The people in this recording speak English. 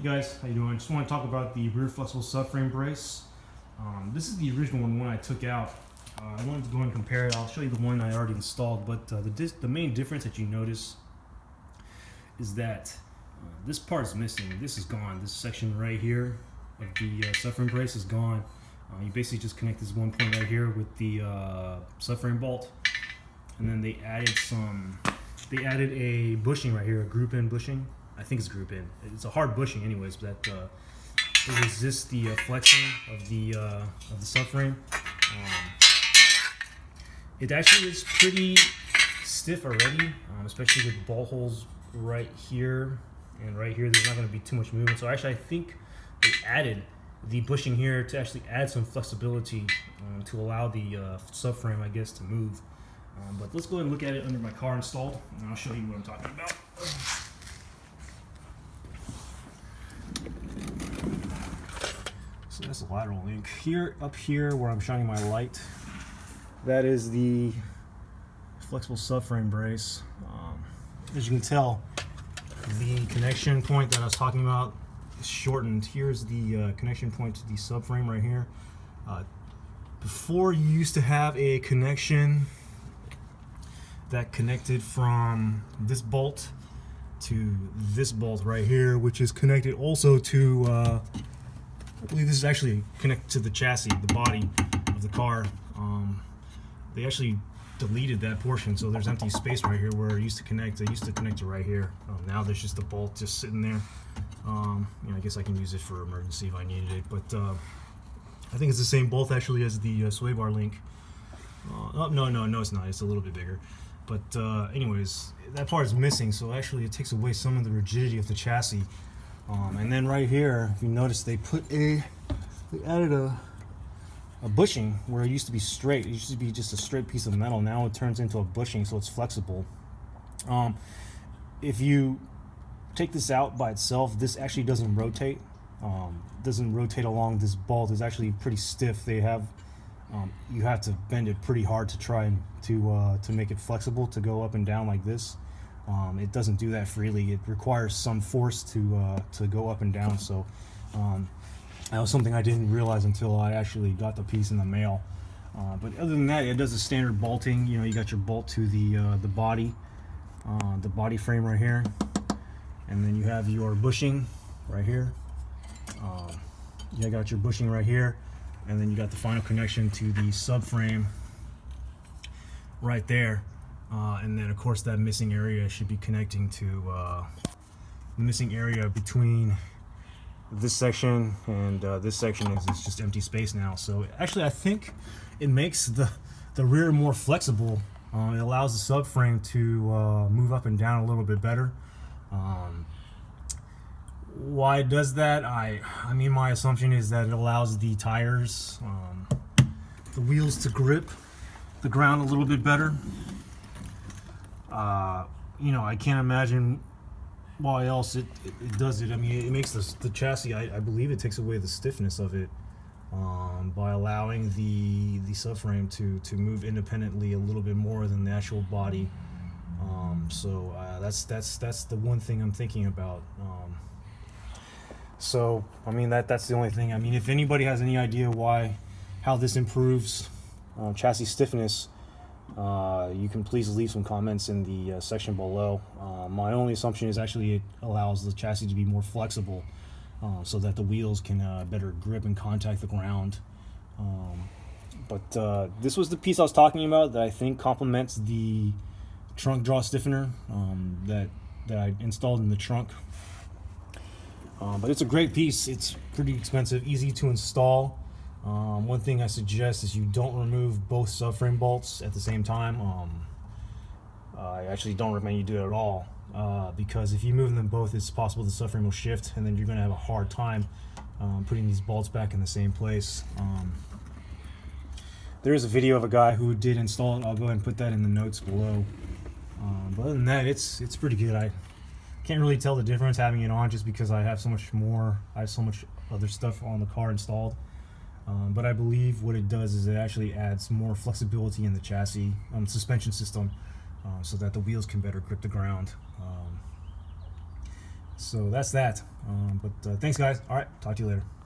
guys, how you doing? Just want to talk about the rear flexible subframe brace. This is the original one I took out. I wanted to go and compare it. I'll show you the one I already installed, but the main difference that you notice is that this part is missing. This is gone. This section right here of the subframe brace is gone. You basically just connect this one point right here with the subframe bolt, and then they added a bushing right here, a group in bushing. I think it's group in. It's a hard bushing anyways, but that it resists the flexing of the subframe. It actually is pretty stiff already, especially with bolt holes right here and right here. There's not going to be too much movement. So actually, I think they added the bushing here to actually add some flexibility to allow the subframe, I guess, to move. But let's go ahead and look at it under my car installed, and I'll show you what I'm talking about. So that's the lateral link. Here, up here where I'm shining my light, that is the flexible subframe brace. As you can tell, the connection point that I was talking about is shortened. Here's the connection point to the subframe right here. Before, you used to have a connection that connected from this bolt to this bolt right here, which is connected also to I believe this is actually connected to the chassis, the body of the car. They actually deleted that portion, so there's empty space right here where it used to connect. They used to connect it right here. Now there's just a bolt just sitting there. I guess I can use it for emergency if I needed it, but I think it's the same bolt actually as the sway bar link. No, it's not. It's a little bit bigger. But anyways, that part is missing, so actually it takes away some of the rigidity of the chassis. And then right here, if you notice, they added a bushing where it used to be straight. It used to be just a straight piece of metal. Now it turns into a bushing, so it's flexible. If you take this out by itself, this actually doesn't rotate. Doesn't rotate along this bolt. It's actually pretty stiff. They have you have to bend it pretty hard to try and to make it flexible to go up and down like this. It doesn't do that freely. It requires some force to go up and down. So that was something I didn't realize until I actually got the piece in the mail. But other than that, it does the standard bolting. You got your bolt to the body frame right here, and then you have your bushing right here. You got your bushing right here, and then you got the final connection to the subframe right there. And then of course that missing area should be connecting to the missing area between this section and this section is just empty space now. So actually I think it makes the rear more flexible. It allows the subframe to move up and down a little bit better. Why it does that? I mean, my assumption is that it allows the tires, the wheels to grip the ground a little bit better. I can't imagine why else it does it. I mean, it makes the chassis, I believe it takes away the stiffness of it by allowing the subframe to move independently a little bit more than the actual body. So that's the one thing I'm thinking about. So I mean, that's the only thing. I mean, if anybody has any idea how this improves chassis stiffness, you can please leave some comments in the section below. My only assumption is actually it allows the chassis to be more flexible so that the wheels can better grip and contact the ground. But this was the piece I was talking about that I think complements the trunk draw stiffener that I installed in the trunk. But it's a great piece. It's pretty expensive, easy to install. One thing I suggest is you don't remove both subframe bolts at the same time. I actually don't recommend you do it at all because if you move them both, it's possible the subframe will shift, and then you're going to have a hard time putting these bolts back in the same place. There is a video of a guy who did install it. I'll go ahead and put that in the notes below. But other than that, it's pretty good. I can't really tell the difference having it on just because I have so much other stuff on the car installed. But I believe what it does is it actually adds more flexibility in the chassis suspension system so that the wheels can better grip the ground. So that's that. But thanks, guys. All right, talk to you later.